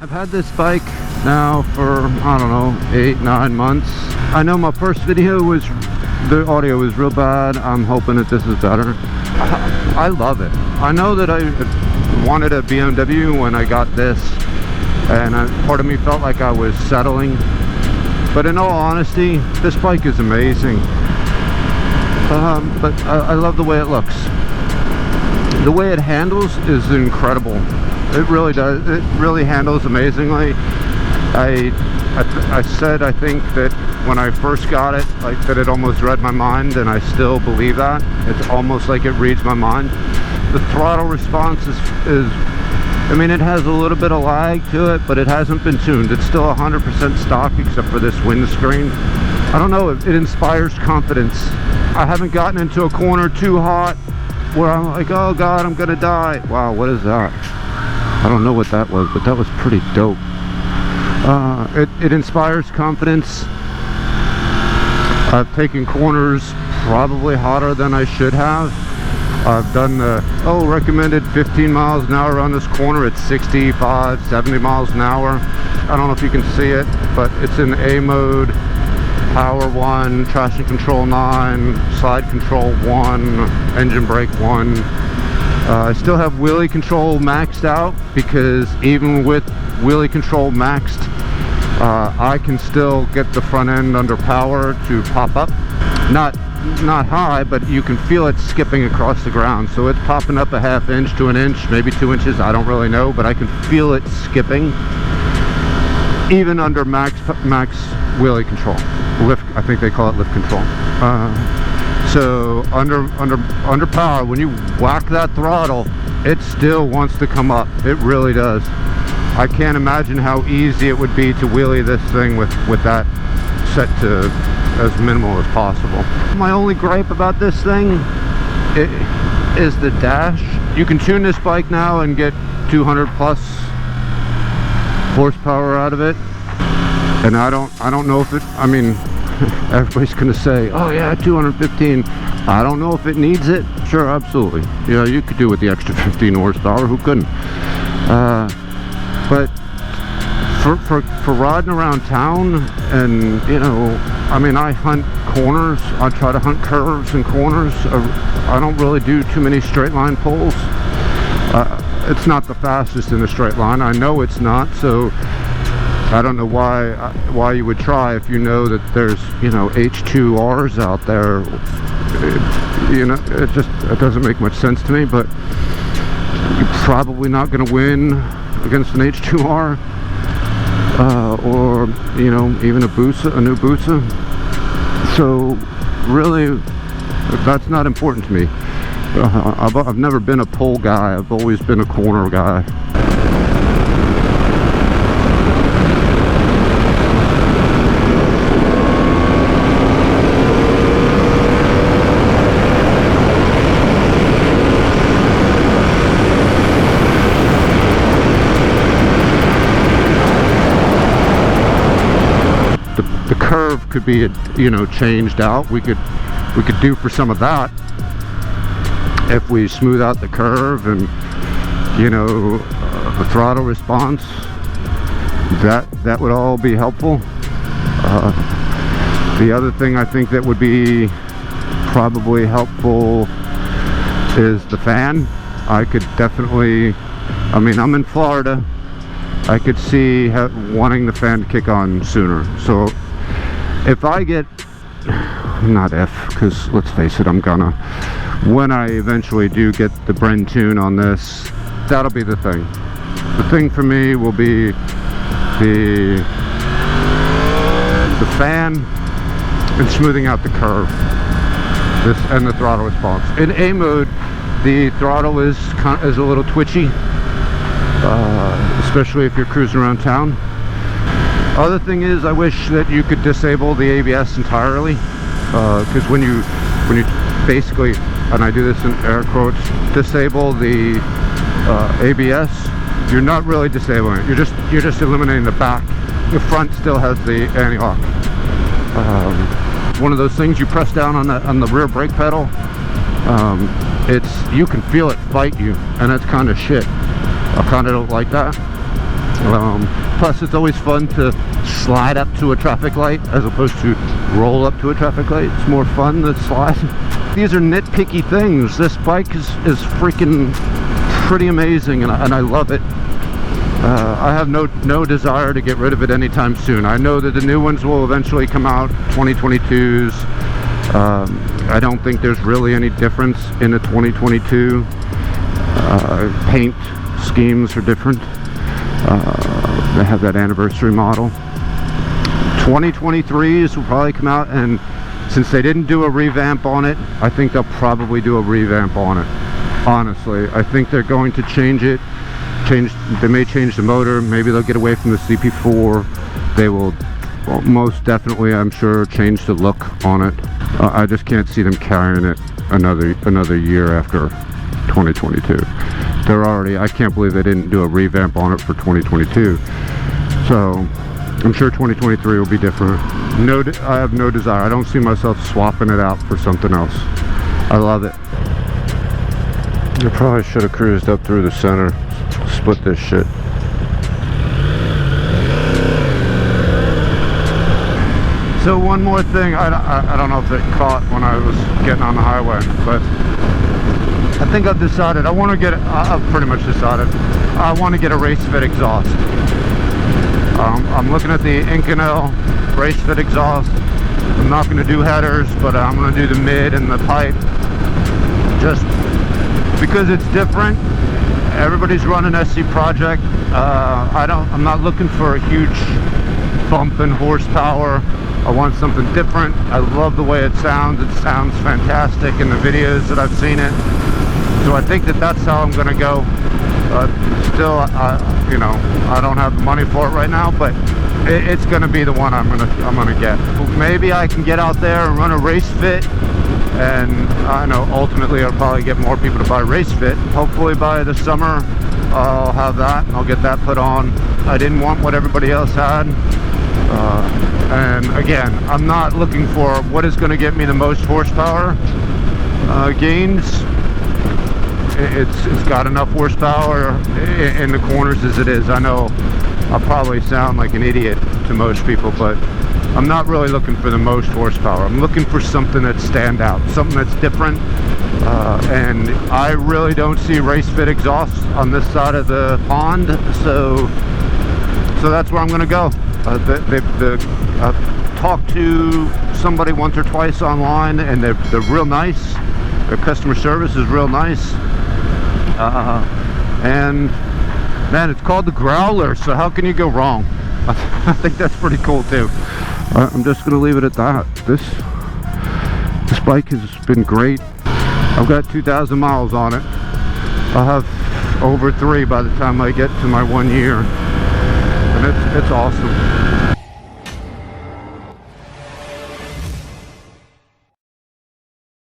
I've had this bike now for, I don't know, 8-9 months. I know my first video was, the audio was real bad. I'm hoping that this is better. I love it. I know that I wanted a BMW when I got this, and part of me felt like I was settling. But in all honesty, this bike is amazing. But I love the way it looks. The way it handles is incredible. It really does. It really handles amazingly. I said, I think, that when I first got it, like, that it almost read my mind, and I still believe that. It's almost like it reads my mind. The throttle response is I mean, it has a little bit of lag to it, but it hasn't been tuned. It's still 100% stock except for this windscreen. I don't know, it inspires confidence. I haven't gotten into a corner too hot where I'm like, oh God, I'm gonna die. Wow, what is that? I don't know what that was, but that was pretty dope. It inspires confidence. I've taken corners probably hotter than I should have. I've done the, recommended 15 miles an hour on this corner. It's 65, 70 miles an hour. I don't know if you can see it, but it's in A mode, power 1, traction control 9, slide control 1, engine brake 1. I still have wheelie control maxed out, because even with wheelie control maxed, I can still get the front end under power to pop up. Not high, but you can feel it skipping across the ground. So it's popping up a ½ inch to an inch, maybe 2 inches, I don't really know, but I can feel it skipping even under max wheelie control. Lift, I think they call it lift control. So under power, when you whack that throttle, it still wants to come up. It really does. I can't imagine how easy it would be to wheelie this thing with that set to as minimal as possible. My only gripe about this thing is the dash. You can tune this bike now and get 200 plus horsepower out of it, and I don't know if it, I mean, everybody's gonna say, oh yeah, 215. I don't know if it needs it. Sure, absolutely. Yeah, you could do with the extra 15 horsepower. Who couldn't? But for riding around town, and you know, I mean, I hunt corners. I try to hunt curves and corners. I don't really do too many straight line pulls. It's not the fastest in a straight line. I know it's not, so I don't know why you would try if you know that there's, you know, H2Rs out there. You know, it doesn't make much sense to me. But you're probably not going to win against an H2R. Or, you know, even a new Busa. So really, that's not important to me. I've never been a pole guy. I've always been a corner guy. The curve could be, you know, changed out. We could do for some of that if we smooth out the curve and, you know, the throttle response. That would all be helpful. The other thing I think that would be probably helpful is the fan. I could definitely, I mean, I'm in Florida. I could see wanting the fan to kick on sooner. So if I get, not if, because let's face it, I'm gonna, when I eventually do get the Bren tune on this, that'll be the thing. The thing for me will be the fan and smoothing out the curve, and the throttle response. In A mode, the throttle is a little twitchy, especially if you're cruising around town. Other thing is, I wish that you could disable the ABS entirely, because when you basically, and I do this in air quotes, disable the ABS, you're not really disabling it. You're just eliminating the back. The front still has the anti-lock. One of those things, you press down on the rear brake pedal, you can feel it fight you, and that's kind of shit. I kind of don't like that. Plus, it's always fun to slide up to a traffic light as opposed to roll up to a traffic light. It's more fun to slide. These are nitpicky things. This bike is freaking pretty amazing, and I love it. I have no desire to get rid of it anytime soon. I know that the new ones will eventually come out, 2022s. I don't think there's really any difference in the 2022. Paint schemes are different. They have that anniversary model. 2023s will probably come out, and since they didn't do a revamp on it, I think they'll probably do a revamp on it. Honestly, I think they're going to change it. They may change the motor. Maybe they'll get away from the CP4. They will most definitely, I'm sure, change the look on it. I just can't see them carrying it another year after 2022. They're already, I can't believe they didn't do a revamp on it for 2022. So I'm sure 2023 will be different. I have no desire. I don't see myself swapping it out for something else. I love it. I probably should have cruised up through the center, split this shit. So one more thing, I don't know if it caught when I was getting on the highway, but I think I've decided I've pretty much decided I want to get a RaceFit exhaust. I'm looking at the Inconel RaceFit exhaust. I'm not going to do headers, but I'm going to do the mid and the pipe, just because it's different. Everybody's running SC Project. I'm not looking for a huge bump in horsepower. I want something different. I love the way it sounds. It sounds fantastic in the videos that I've seen it. So I think that's how I'm gonna go. Still, you know, I don't have the money for it right now, but it's gonna be the one I'm gonna get. Maybe I can get out there and run a RaceFit, and I know ultimately I'll probably get more people to buy RaceFit. Hopefully by the summer I'll have that. I'll get that put on. I didn't want what everybody else had. And again, I'm not looking for what is going to get me the most horsepower gains. It's got enough horsepower in the corners as it is. I know I'll probably sound like an idiot to most people, but I'm not really looking for the most horsepower. I'm looking for something that stands out, something that's different. And I really don't see RaceFit exhausts on this side of the pond, so that's where I'm going to go. I've talked to somebody once or twice online, and they're real nice. Their customer service is real nice. And man, it's called the Growler, so how can you go wrong? I think that's pretty cool too. I'm just gonna leave it at that. This bike has been great. I've got 2,000 miles on it. I'll have over 3 by the time I get to my 1 year, and it's awesome.